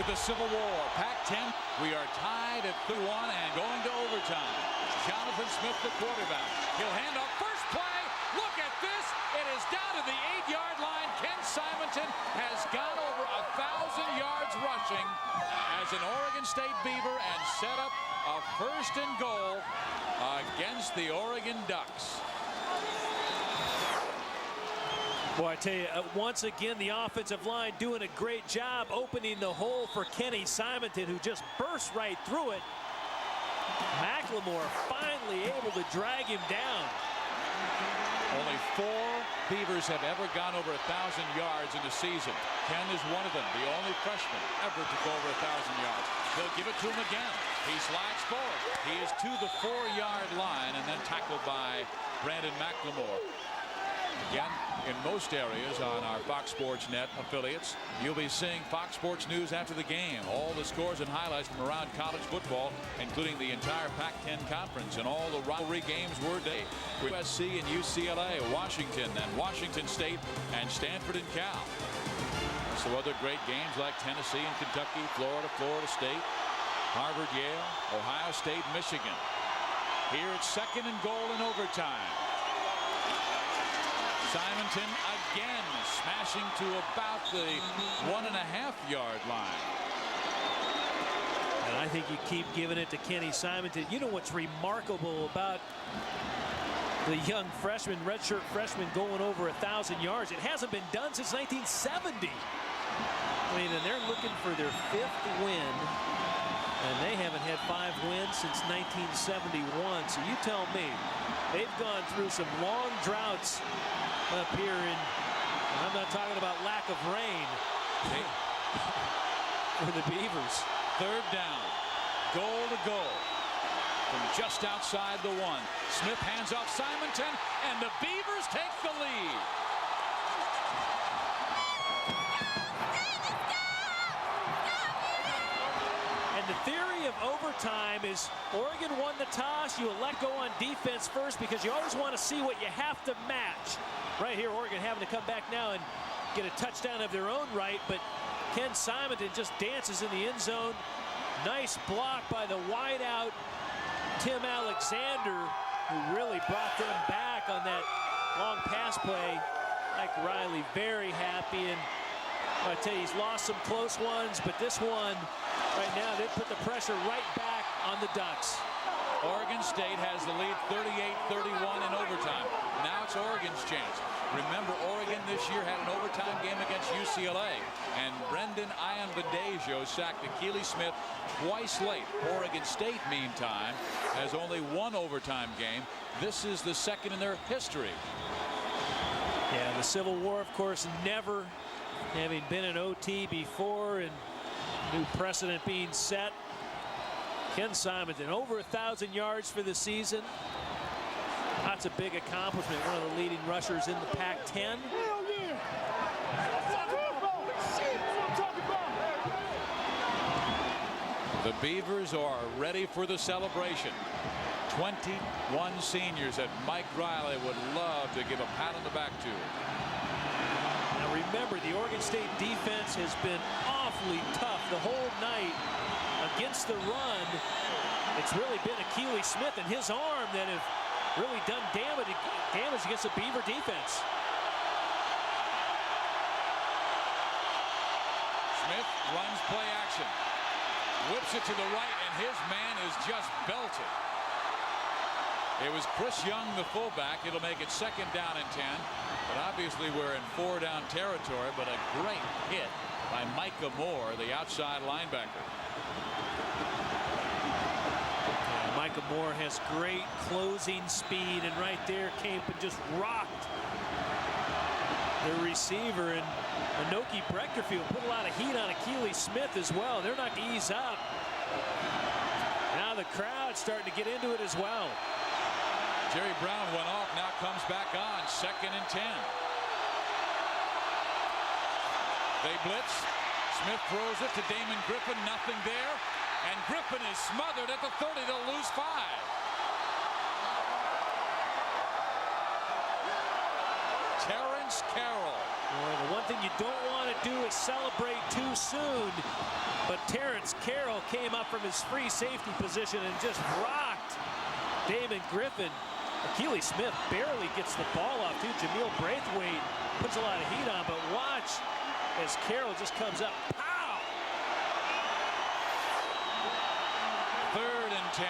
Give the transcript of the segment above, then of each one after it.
with the Civil War. Pac-10, we are tied at 3-1 and going to overtime. Jonathan Smith, the quarterback. He'll hand off first play. Look at this. It is down to the 8-yard line. Ken Simonton has gone over 1,000 yards rushing as an Oregon State Beaver and set up a 1st and goal against the Oregon Ducks. Boy, I tell you, once again, the offensive line doing a great job opening the hole for Kenny Simonton, who just burst right through it. McLemore finally able to drag him down. Only 4 Beavers have ever gone over 1,000 yards in the season. Ken is one of them, the only freshman ever to go over 1,000 yards. They'll give it to him again. He slides forward. He is to the 4-yard line and then tackled by Brandon McLemore. Again, in most areas on our Fox Sports Net affiliates, you'll be seeing Fox Sports News after the game. All the scores and highlights from around college football, including the entire Pac-10 conference and all the rivalry games were day. USC and UCLA, Washington and Washington State, and Stanford and Cal. So other great games like Tennessee and Kentucky, Florida, Florida State, Harvard, Yale, Ohio State, Michigan. Here it's 2nd and goal in overtime. Simonton again smashing to about the 1.5-yard line. And I think you keep giving it to Kenny Simonton. You know what's remarkable about the young freshman, redshirt freshman, going over 1,000 yards? It hasn't been done since 1970. I mean, and they're looking for their 5th win, and they haven't had 5 wins since 1971. So you tell me, they've gone through some long droughts up here in, and I'm not talking about lack of rain for the Beavers. 3rd down, goal to goal from just outside the 1. Smith hands off Simonton, and the Beavers take the lead. And the theory of overtime is Oregon won the toss. You let go on defense first because you always want to see what you have to match. Right here, Oregon having to come back now and get a touchdown of their own right, but Ken Simonton just dances in the end zone. Nice block by the wideout, Tim Alexander, who really brought them back on that long pass play. Mike Riley very happy, and I tell you, he's lost some close ones, but this one, right now, they put the pressure right back on the Ducks. Oregon State has the lead 38-31 in overtime. Now it's Oregon's chance. Remember, Oregon this year had an overtime game against UCLA, and Brendan Ayanbadejo sacked Akili Smith twice late. Oregon State, meantime, has only 1 overtime game. This is the 2nd in their history. Yeah, the Civil War, of course, never having been an OT before, and new precedent being set. Ken Simonton over 1,000 yards for the season. That's a big accomplishment. One of the leading rushers in the Pac-10. The Beavers are ready for the celebration. 21 seniors that Mike Riley would love to give a pat on the back to. Now remember, the Oregon State defense has been awfully tough the whole night against the run. It's really been Akili Smith and his arm that have really done damage against the Beaver defense. Smith runs play action, whips it to the right, and his man is just belted. It was Chris Young, the fullback. It'll make it 2nd down and 10, but obviously we're in 4-down territory. But a great hit by Micah Moore, the outside linebacker. Micah Moore has great closing speed, and right there, Campen just rocked the receiver, and Anoki Breckerfield put a lot of heat on Akili Smith as well. They're not going to ease up. Now the crowd's starting to get into it as well. Jerry Brown went off, now comes back on, 2nd and 10. They blitz. Smith throws it to Damon Griffin, nothing there. And Griffin is smothered at the 30. They'll lose 5. Terrence Carroll. Well, the one thing you don't want to do is celebrate too soon. But Terrence Carroll came up from his free safety position and just rocked Damon Griffin. Akili Smith barely gets the ball off, too. Jameel Braithwaite puts a lot of heat on, but watch as Carroll just comes up. Pow! 3rd and 10.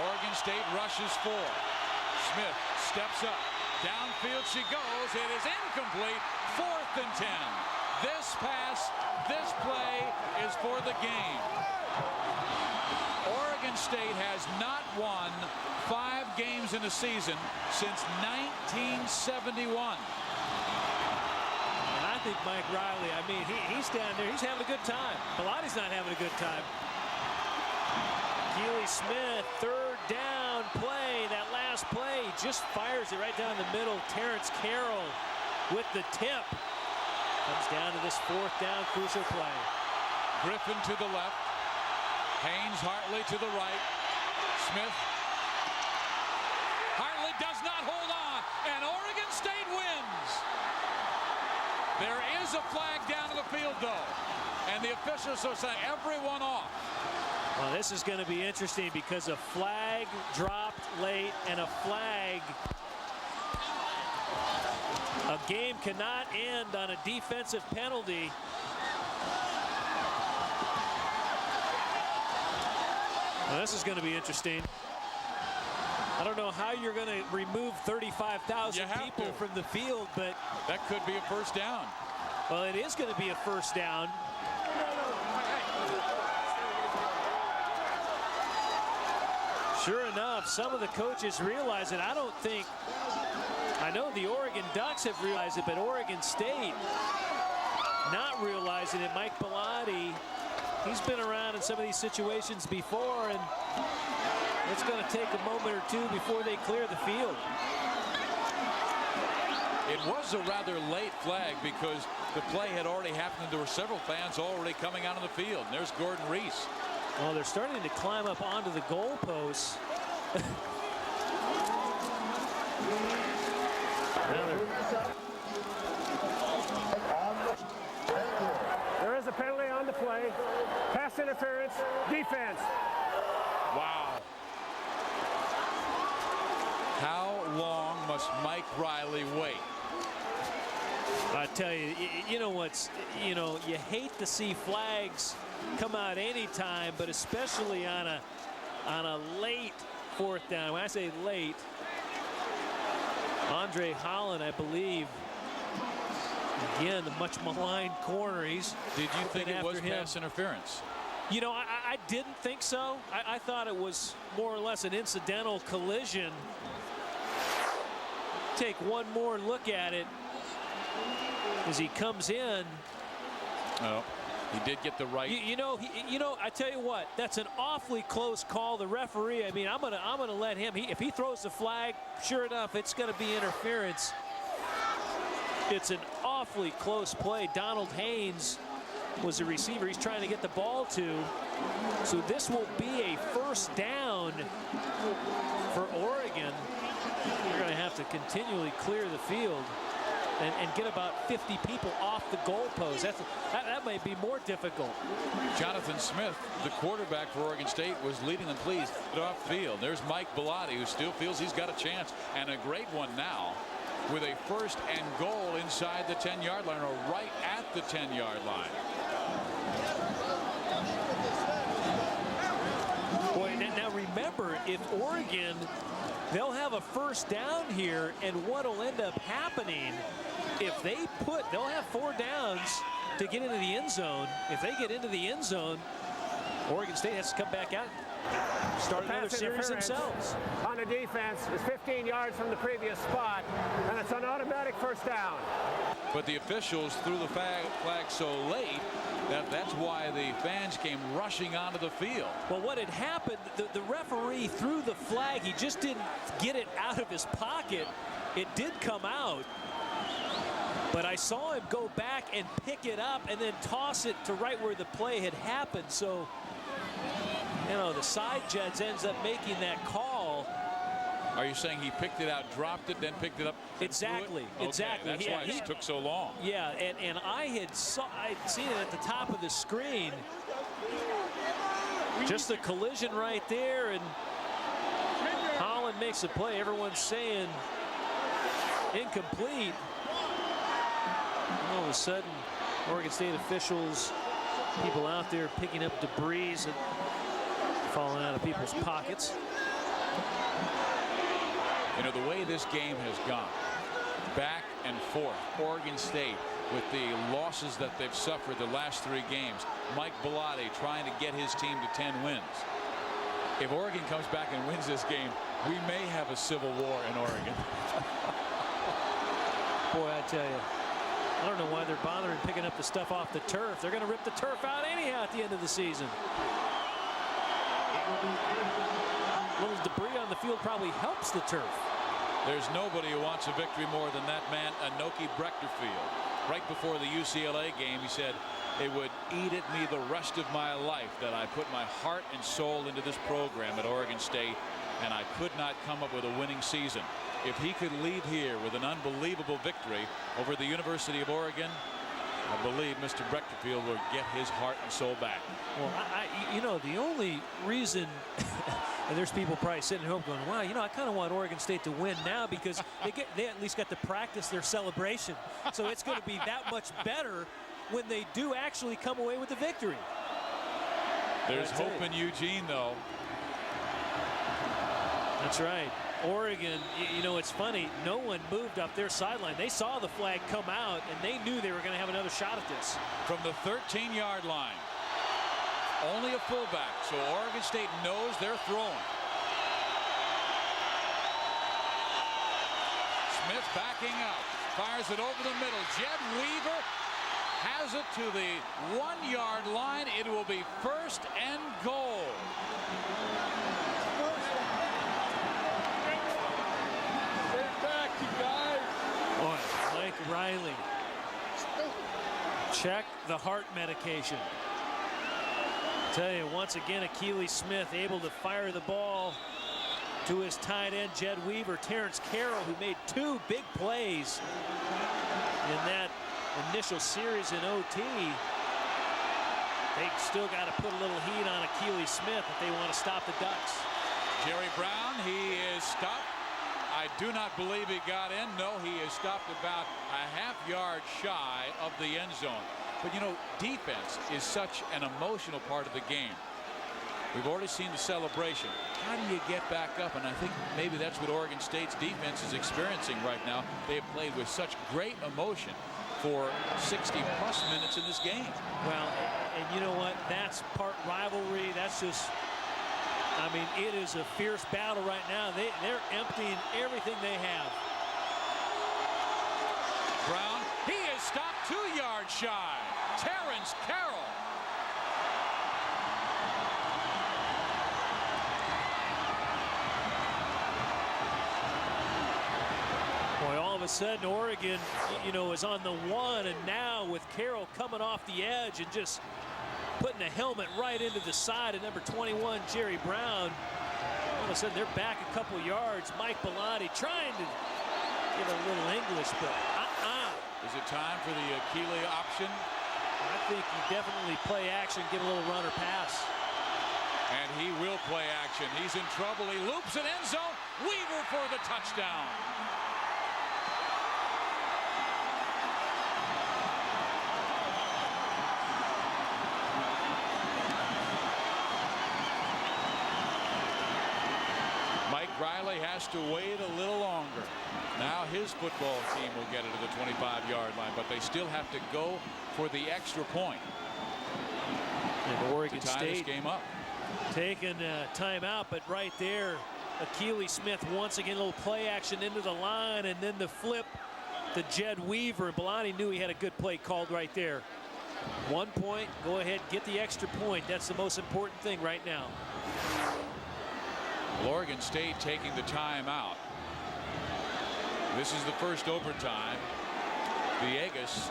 Oregon State rushes 4. Smith steps up. Downfield she goes. It is incomplete. 4th and 10. This pass, this play is for the game. Oregon State has not won 5 games in a season since 1971. And I think Mike Riley, I mean, he's down there. He's having a good time. Belotti's not having a good time. Akili Smith, 3rd down play. That last play just fires it right down the middle. Terrence Carroll with the tip. Comes down to this 4th down crucial play. Griffin to the left. Haynes Hartley to the right. Smith. Hartley does not hold on, and Oregon State wins. There is a flag down in the field, though, and the officials are saying everyone off. Well, this is going to be interesting because a flag dropped late and a flag. A game cannot end on a defensive penalty. Well, this is going to be interesting. I don't know how you're going to remove 35,000 people from the field, but that could be a 1st down. Well, it is going to be a 1st down. Sure enough, some of the coaches realize it. I know the Oregon Ducks have realized it, but Oregon State not realizing it. Mike Bellotti, he's been around in some of these situations before, and it's going to take a moment or two before they clear the field. It was a rather late flag because the play had already happened. There were several fans already coming out of the field. And there's Gordon Reese. Well, they're starting to climb up onto the goalposts. There is a penalty on the play. Pass interference, defense. Wow. How long must Mike Riley wait? I tell you, you hate to see flags come out anytime, but especially on a late 4th down. When I say late, Andre Holland, I believe, again, the much maligned corner. Did you think it was pass interference? You know, I didn't think so. I thought it was more or less an incidental collision. Take one more look at it as he comes in. Oh, he did get the right. I tell you what, that's an awfully close call. The referee, I mean, I'm gonna let him. If he throws the flag, sure enough, it's gonna be interference. It's an awfully close play. Donald Haynes was the receiver he's trying to get the ball to. So this will be a 1st down for Oregon. They're going to have to continually clear the field and get about 50 people off the goalpost. That might be more difficult. Jonathan Smith, the quarterback for Oregon State, was leading them please off field. There's Mike Bellotti, who still feels he's got a chance, and a great one now with a 1st and goal inside the 10-yard line, or right at the 10-yard line. Boy, now remember, if Oregon, they'll have a 1st down here, and what'll end up happening if they'll have 4 downs to get into the end zone. If they get into the end zone, Oregon State has to come back out, start another series themselves. On the defense is 15 yards from the previous spot, and it's an automatic 1st down. But the officials threw the flag so late that's why the fans came rushing onto the field. Well, what had happened, the referee threw the flag. He just didn't get it out of his pocket. It did come out, but I saw him go back and pick it up and then toss it to right where the play had happened. So, the side judge ends up making that call. Are you saying he picked it out, dropped it, then picked it up? Exactly. Okay, Exactly. That's why it took so long. Yeah, and I'd seen it at the top of the screen. Just a collision right there, and Holland makes a play. Everyone's saying incomplete. And all of a sudden, Oregon State officials, people out there picking up debris and falling out of people's pockets. You know, the way this game has gone, back and forth, Oregon State with the losses that they've suffered the last 3 games, Mike Bellotti trying to get his team to 10 wins. If Oregon comes back and wins this game, we may have a civil war in Oregon. Boy, I tell you, I don't know why they're bothering picking up the stuff off the turf. They're going to rip the turf out anyhow at the end of the season. Little debris on the field probably helps the turf. There's nobody who wants a victory more than that man, Anoki Brechterfield. Right before the UCLA game, he said, "It would eat at me the rest of my life that I put my heart and soul into this program at Oregon State, and I could not come up with a winning season. If he could leave here with an unbelievable victory over the University of Oregon, I believe Mr. Brechterfield will get his heart and soul back." Well, you know, the only reason, and there's people probably sitting at home going, wow, you know, I kind of want Oregon State to win now because they at least got to practice their celebration. So it's going to be that much better when they do actually come away with the victory. There's hope in Eugene, though. That's right. Oregon, you know, it's funny, no one moved up their sideline. They saw the flag come out, and they knew they were going to have another shot at this. From the 13-yard line, only a fullback, so Oregon State knows they're throwing. Smith backing up, fires it over the middle. Jed Weaver has it to the 1-yard line. It will be 1st and goal. Boy, Mike Riley. Check the heart medication. Tell you, once again, Akili Smith able to fire the ball to his tight end, Jed Weaver. Terrence Carroll, who made 2 big plays in that initial series in OT. They still got to put a little heat on Akili Smith if they want to stop the Ducks. Jerry Brown, he is stopped. I do not believe he got in. No, he is stopped about a half-yard shy of the end zone. But, you know, defense is such an emotional part of the game. We've already seen the celebration. How do you get back up? And I think maybe that's what Oregon State's defense is experiencing right now. They have played with such great emotion for 60-plus minutes in this game. Well, and you know what? That's part rivalry. That's just, I mean, it is a fierce battle right now. They're emptying everything they have. Brown, he is stopped 2 yards shy. Terrence Carroll. Boy, all of a sudden Oregon, you know, is on the 1, and now with Carroll coming off the edge and just putting a helmet right into the side of number 21, Jerry Brown. All of a sudden they're back a couple yards. Mike Bellotti trying to get a little English, but Is it time for the Akili option? I think you definitely play action, give a little runner pass. And he will play action. He's in trouble. He loops an end zone. Weaver for the touchdown. Mike Riley has to wait a little longer. Now his football team will get it to the 25-yard line, but they still have to go for the extra point. And Oregon to tie State this game up. Taking a timeout, but right there, Akili Smith once again, a little play action into the line, and then the flip to Jed Weaver. And Bellotti knew he had a good play called right there. 1 point, go ahead, get the extra point. That's the most important thing right now. Oregon State taking the timeout. This is the first overtime. Villegas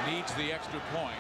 needs the extra point.